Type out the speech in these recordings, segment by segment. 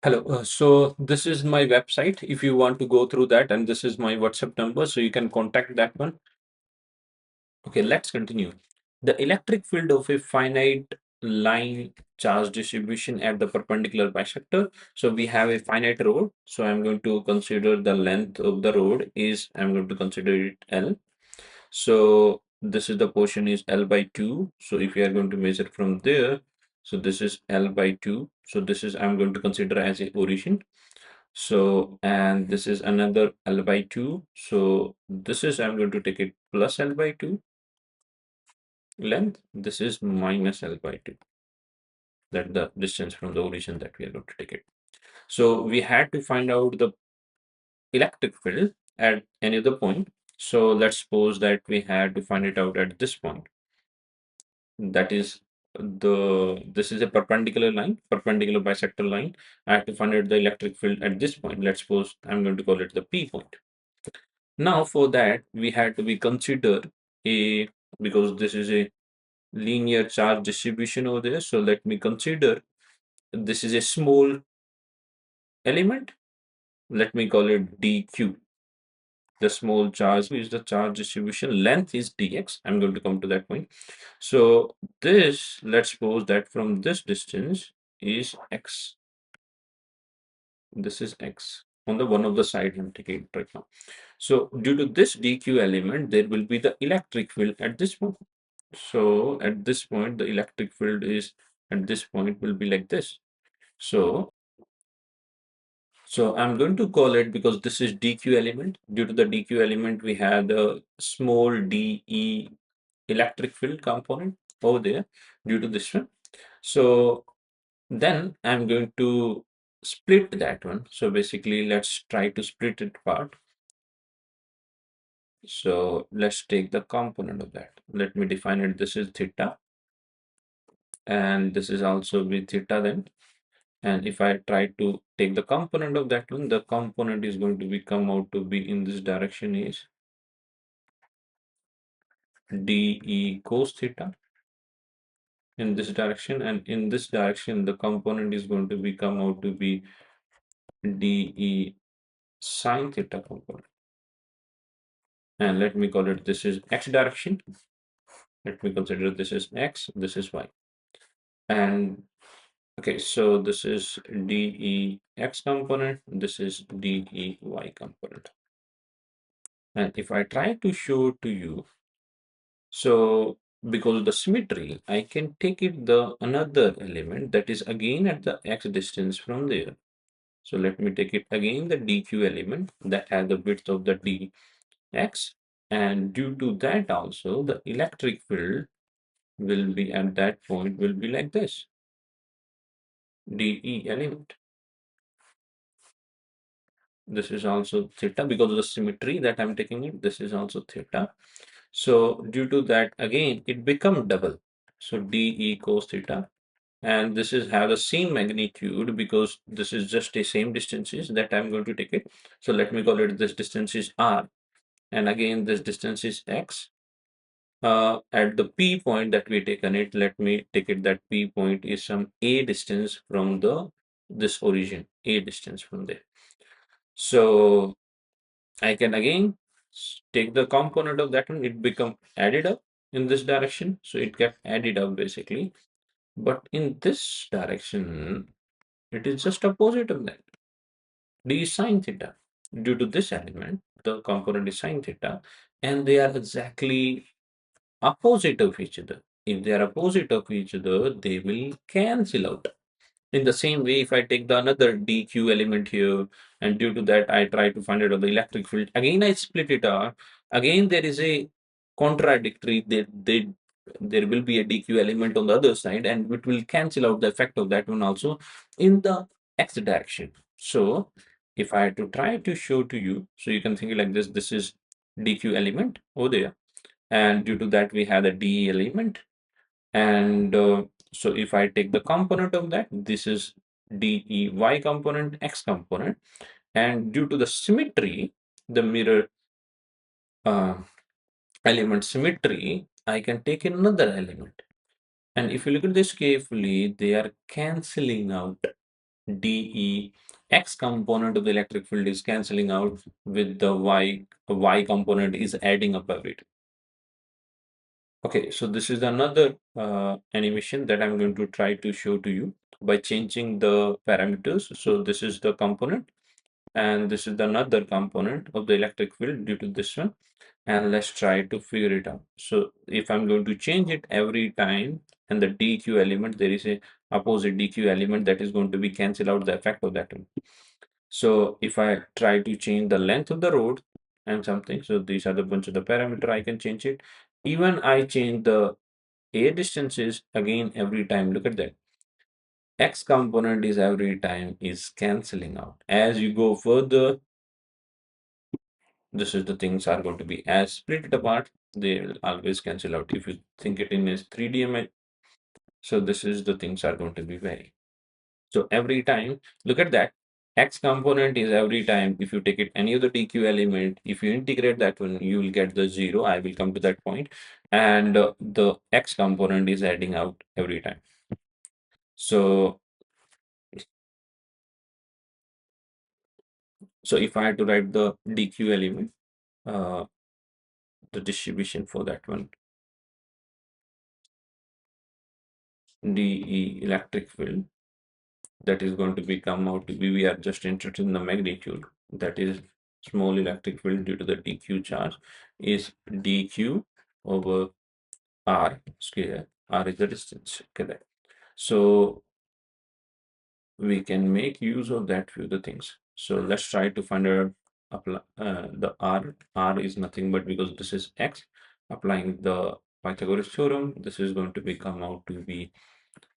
Hello. So this is my website. If you want to go through that, and this is my WhatsApp number, so you can contact that one. Okay, let's continue. The electric field of a finite line charge distribution at the perpendicular bisector. So we have a finite rod. So I'm going to consider the length of the rod is, I'm going to consider it L. So this is the portion is L by 2. So if you are going to measure from there, so this is L by 2. So this is I'm going to consider as a origin. So, and this is another L by 2. So this is, I'm going to take it plus L by 2 length. This is minus L by 2. That the distance from the origin that we are going to take it. So we had to find out the electric field at any other point. So let's suppose that we had to find it out at this point. That is this is a perpendicular line, perpendicular bisector line. I have to find out the electric field at this point. Let's suppose I'm going to call it the P point. Now for that we had to be consider a, because this is a linear charge distribution over there. So let me consider this is a small element. Let me call it dq. The small charge is the charge distribution. Length is dx. I'm going to come to that point. So this, let's suppose that from this distance is x. This is x on the one of the side I'm taking it right now. So due to this dq element, there will be the electric field at this point. So at this point, the electric field is at this point will be like this. So I'm going to call it, because this is dq element. Due to the dq element, we have the small de electric field component over there due to this one. So then I'm going to split that one. So basically, let's try to split it apart. So let's take the component of that. Let me define it. This is theta, and this is also with theta then. And if I try to take the component of that one, the component is going to be come out to be in this direction is dE cos theta in this direction, and in this direction the component is going to be come out to be dE sine theta component. And let me call it, this is x direction. Let me consider this is x, this is y. And okay, so this is dE x component, this is dE y component. And if I try to show to you, so because of the symmetry, I can take it the another element that is again at the x distance from there. So let me take it again the dq element that has the width of the dx, and due to that also the electric field will be at that point will be like this, de element. This is also theta because of the symmetry that I'm taking it. This is also theta. So due to that, again, it become double. So dE cos theta, and this is have the same magnitude because this is just a same distances that I'm going to take it. So let me call it this distance is r, and again this distance is x. At the P point that we taken it, let me take it that P point is some a distance from the this origin, a distance from there. So I can again take the component of that one, it become added up in this direction. So it get added up basically. But in this direction, it is just opposite of that. D is sine theta. Due to this element, the component is sine theta, and they are exactly opposite of each other. If they are opposite of each other, they will cancel out. In the same way, if I take the another dq element here, and due to that I try to find out the electric field, again I split it out. Again, there is a contradictory. There will be a dq element on the other side, and it will cancel out the effect of that one also in the x direction. So if I had to try to show to you, so you can think like this. This is dq element over there, and due to that we have the de element, and so if I take the component of that, this is dE y component, x component, and due to the symmetry, the mirror uh, element symmetry, I can take another element. And if you look at this carefully, they are canceling out. dE x component of the electric field is cancelling out with the y component is adding up every time. Okay, so this is another animation that I'm going to try to show to you by changing the parameters. So this is the component, and this is another component of the electric field due to this one. And let's try to figure it out. So if I'm going to change it every time, and the dq element, there is a opposite dq element that is going to be cancel out the effect of that one. So if I try to change the length of the road and something, so these are the bunch of the parameter I can change it. Even I change the a distances again every time. Look at that. X component is every time is canceling out. As you go further, this is the things are going to be as split it apart, they will always cancel out. If you think it in as 3D image, so this is the things are going to be vary. So every time, look at that. X component is every time, if you take it any of the DQ element, if you integrate that one, you will get the zero. I will come to that point. And the X component is adding out every time. So, so if I had to write the DQ element, uh, the distribution for that one, DE electric field, that is going to be come out to be, we are just interested in the magnitude, that is small electric field due to the dq charge is dq over r square. R is the distance, correct? So we can make use of that few the things. So let's try to find out apply the r is nothing but, because this is x, applying the Pythagoras theorem, this is going to become out to be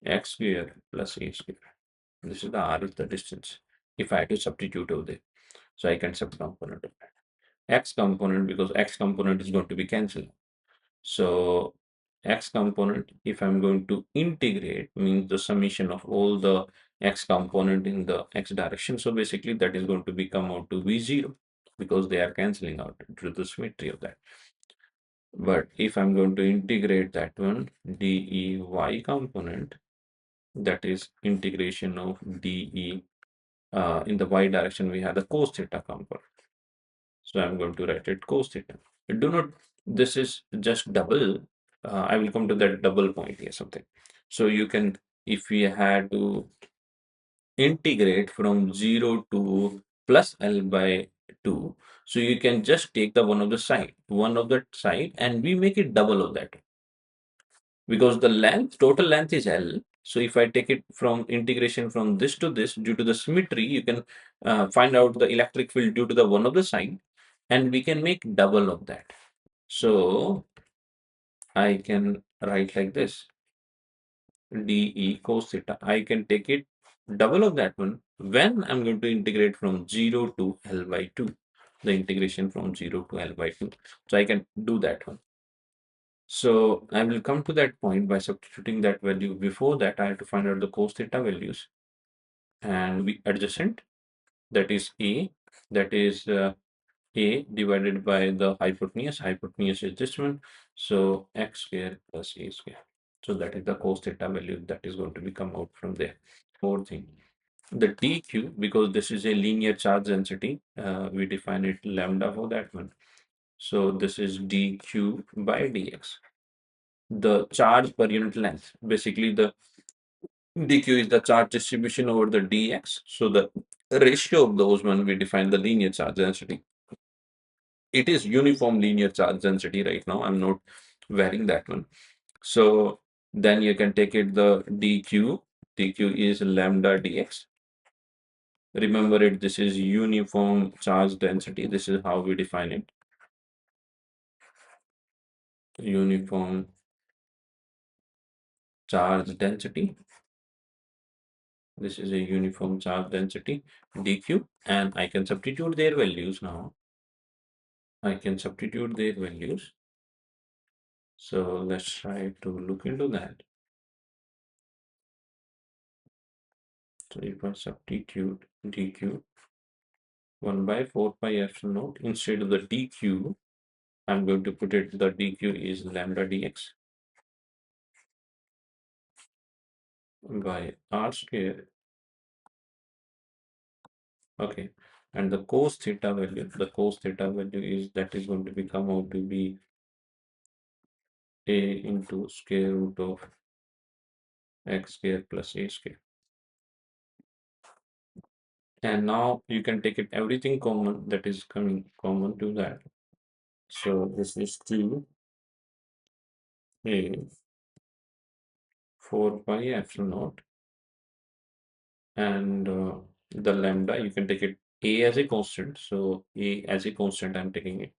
x square plus a square. This is the r is the distance. If I had to substitute over there, so I can substitute component of that. X component, because x component is going to be cancelled. So x component, if I'm going to integrate, means the summation of all the x component in the x direction. So basically that is going to become out to be zero, because they are cancelling out due to the symmetry of that. But if I'm going to integrate that one, dEy component, that is integration of dE in the y direction, we have the cos theta component. So I'm going to write it cos theta. Do not, this is just double. I will come to that double point here something. So you can, if we had to integrate from 0 to plus L by 2, so you can just take the one of the side, and we make it double of that, because the length, total length is L. So if I take it from integration from this to this, due to the symmetry, you can find out the electric field due to the one of the side, and we can make double of that. So I can write like this, dE cos theta. I can take it double of that one when I'm going to integrate from 0 to L by 2, the integration from 0 to L by 2. So I can do that one. So I will come to that point by substituting that value. Before that, I have to find out the cos theta values, and we adjacent, that is A, that is A divided by the hypotenuse. Hypotenuse is this one. So x square plus a square. So that is the cos theta value that is going to be come out from there. More thing. The dq, because this is a linear charge density, we define it lambda for that one. So this is dq by dx. The charge per unit length. Basically, the dq is the charge distribution over the dx. So the ratio of those one, we define the linear charge density. It is uniform linear charge density right now. I'm not varying that one. So then you can take it the dq. dq is lambda dx. Remember it, this is uniform charge density. This is how we define it. Uniform charge density. This is a uniform charge density dq, and I can substitute their values now. I can substitute their values. So let's try to look into that. So if I substitute dq 1 by 4 pi epsilon naught, instead of the dq, I'm going to put it, the dq is lambda dx by r square Okay. And the cos theta value is that is going to become out to be a into square root of x square plus a square. And now you can take it everything common that is coming common to that. So this is 2 a 4 pi epsilon naught, and the lambda you can take it a as a constant. So a as a constant, I'm taking it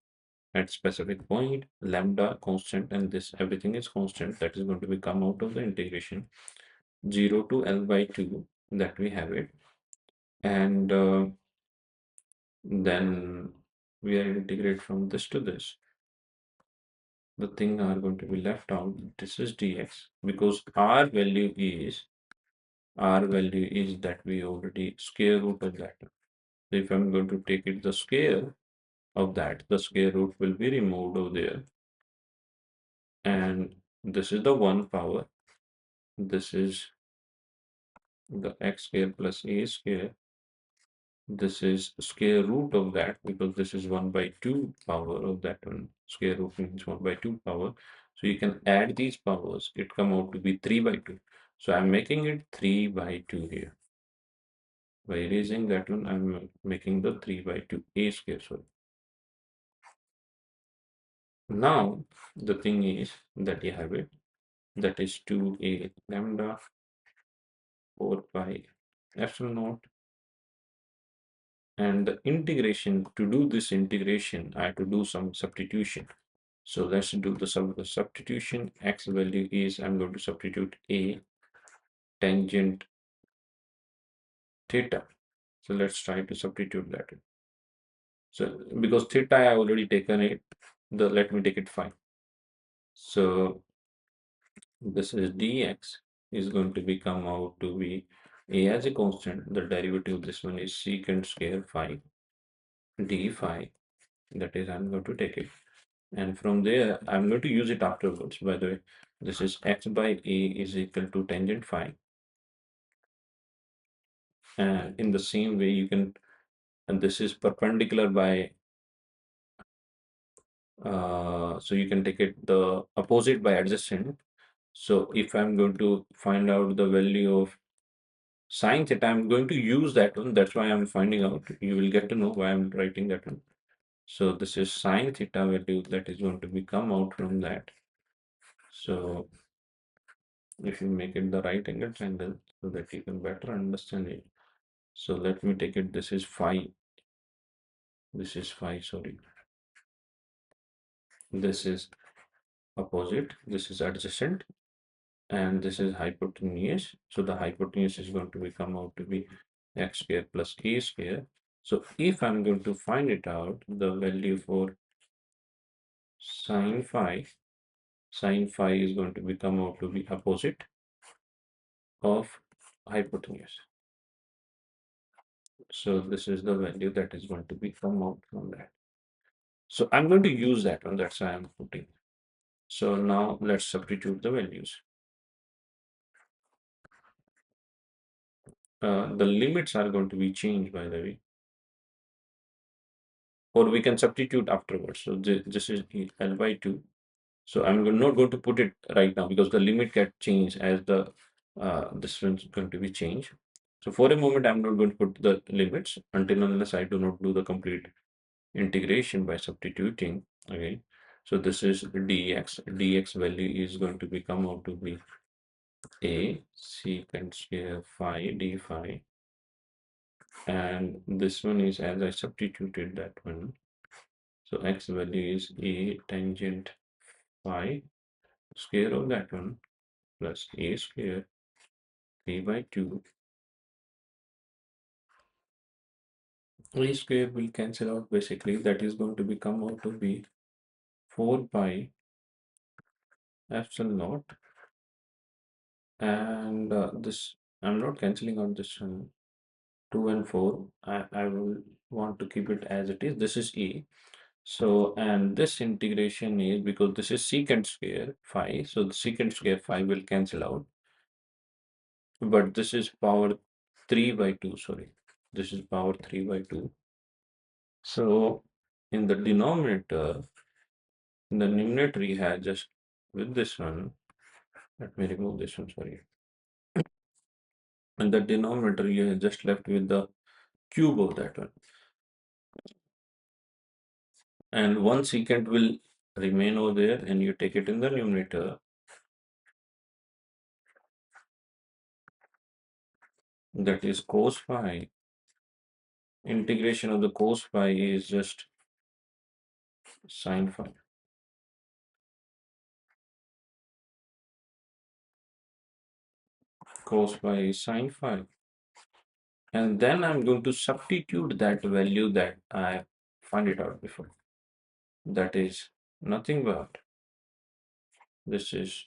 at specific point, lambda constant, and this everything is constant. That is going to be come out of the integration 0 to L by 2 that we have it, and then we are integrate from this to this. The thing are going to be left out. This is dx because our value is that we already square root of that. So if I'm going to take it the square of that, the square root will be removed over there, and this is the 1 power. This is the x square plus a square. This is square root of that because this is 1 by 2 power of that one. Square root means 1 by 2 power. So you can add these powers. It come out to be 3 by 2. So I'm making it 3 by 2 here. By erasing that one, I'm making the 3 by 2 a square. So now the thing is that you have it. That is 2a lambda 4 pi epsilon naught. And the integration, to do this integration, I have to do some substitution. So let's do the substitution. X value is, I'm going to substitute a tangent theta. So let's try to substitute that. So because theta I already taken it, let me take it phi. So this is dx is going to become out to be a as a constant. The derivative of this one is secant square phi d phi. That is, I'm going to take it. And from there, I'm going to use it afterwards. By the way, this is x by a is equal to tangent phi. And in the same way, you can, and this is perpendicular by, so you can take it the opposite by adjacent. So if I'm going to find out the value of sine theta, I'm going to use that one. That's why I'm finding out. You will get to know why I'm writing that one. So this is sine theta value that is going to be come out from that. So if you make it the right angle triangle so that you can better understand it. So let me take it. This is phi. This is phi, sorry. This is opposite. This is adjacent. And this is hypotenuse. So the hypotenuse is going to become out to be x square plus a square. So if I'm going to find it out, the value for sine phi is going to become out to be opposite of hypotenuse. So this is the value that is going to be come out from that. So I'm going to use that one. That's why I'm putting. So now let's substitute the values. The limits are going to be changed, by the way, or we can substitute afterwards. So this is L by 2. So I'm not going to put it right now because the limit get changed as the this one's going to be changed. So for a moment, I'm not going to put the limits until unless I do not do the complete integration by substituting. Okay. So this is dx. Dx value is going to become out to be a secant square phi d phi, and this one is as I substituted that one. So x value is a tangent phi square of that one plus a square 3 by 2. A square will cancel out basically. That is going to become out to be 4 pi epsilon naught, and this I'm not cancelling out this one. 2 and 4. I will want to keep it as it is. This is a. So, and this integration is because this is secant square phi. So the secant square phi will cancel out. But this is power 3 by 2, sorry. This is power 3 by 2. So in the denominator, in the numerator, you have just with this one. Let me remove this one, sorry. In the denominator, you are just left with the cube of that one. And 1 secant will remain over there, and you take it in the numerator. That is cos phi. Integration of the cos phi is just sine phi. Cos phi is sine phi. And then I'm going to substitute that value that I find it out before. That is nothing but this is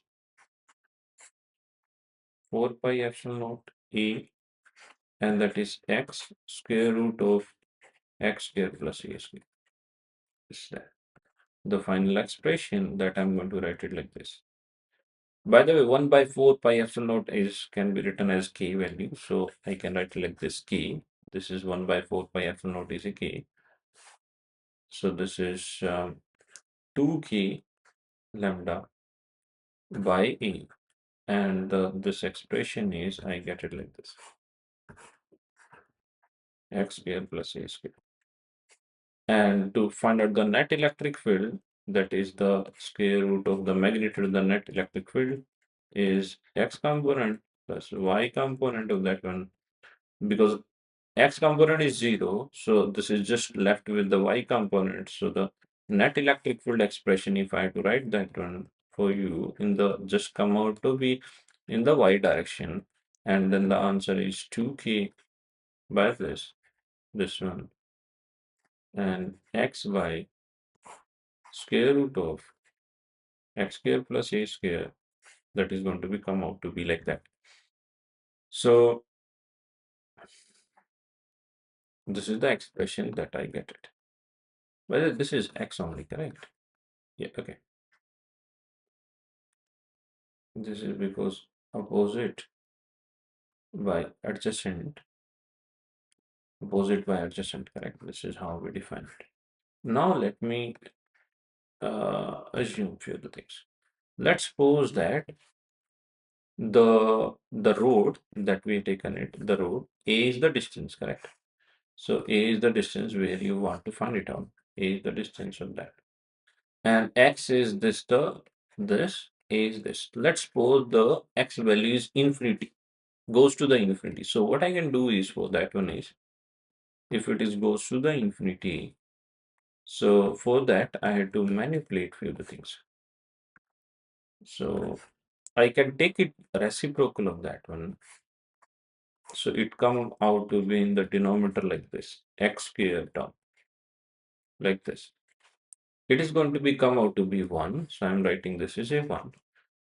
4 pi epsilon naught a, and that is x square root of x square plus a square. This is that. The final expression that I'm going to write it like this. By the way, 1 by 4 pi epsilon naught is can be written as k value. So I can write it like this k. This is 1 by 4 pi epsilon naught is a k. So this is 2k lambda by a. And this expression is, I get it like this. X square plus a square. And to find out the net electric field, that is the square root of the magnitude of the net electric field, is x component plus y component of that one. Because x component is 0, so this is just left with the y component. So the net electric field expression, if I have to write that one for you, in the just come out to be in the y direction, and then the answer is 2k by this one, and xy square root of x square plus a square, that is going to be come out to be like that. So this is the expression that I get it. Whether this is x only, correct? Yeah, okay. This is because opposite by adjacent, correct? This is how we define it. Now let me assume few other things. Let's suppose that the road that we taken it, the road A is the distance, correct? So A is the distance where you want to find it out. A is the distance of that. And X is this, this, A is this. Let's suppose the X value is infinity, goes to the infinity. So what I can do is for that one is, if it is goes to the infinity, so for that I had to manipulate few of the things. So I can take it reciprocal of that one. So it come out to be in the denominator like this, x square term, like this. It is going to be come out to be 1. So I'm writing this is a 1.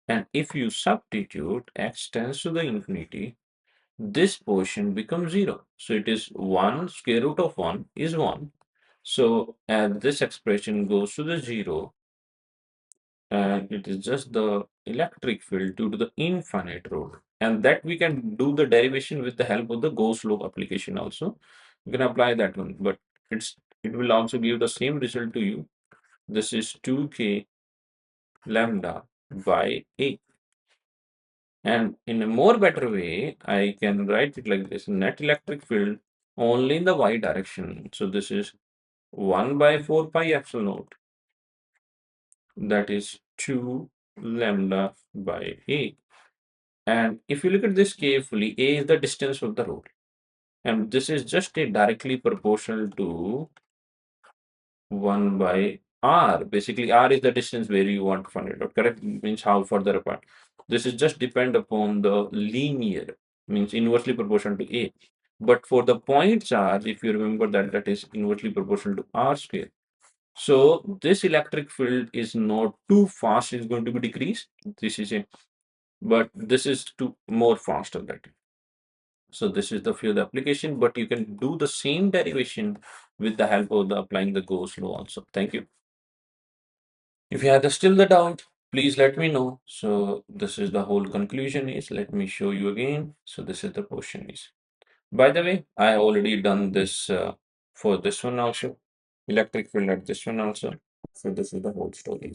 And if you substitute x tends to the infinity, this portion becomes 0. So it is 1, square root of 1 is 1. So as this expression goes to the 0, and it is just the electric field due to the infinite rod. And that we can do the derivation with the help of the Gauss law application also. You can apply that one, but it will also give the same result to you. This is 2k lambda by a. And in a more better way, I can write it like this: net electric field only in the y direction. So this is 1 by 4 pi epsilon naught. That is 2 lambda by a. And if you look at this carefully, a is the distance of the road. And this is just a directly proportional to 1 by r. Basically, r is the distance where you want to find it out. Correct? Means how further apart. This is just depend upon the linear, means inversely proportional to a. But for the point charge, if you remember that that is inversely proportional to r square. So this electric field is not too fast, it's going to be decreased. This is a, but this is too more faster that. So this is the field application, but you can do the same derivation with the help of the applying the Gauss law also. Thank you. If you have still the doubt, please let me know. So this is the whole conclusion is, let me show you again. So this is the portion is. By the way, I already done this for this one also. Electric field at this one also. So this is the whole story.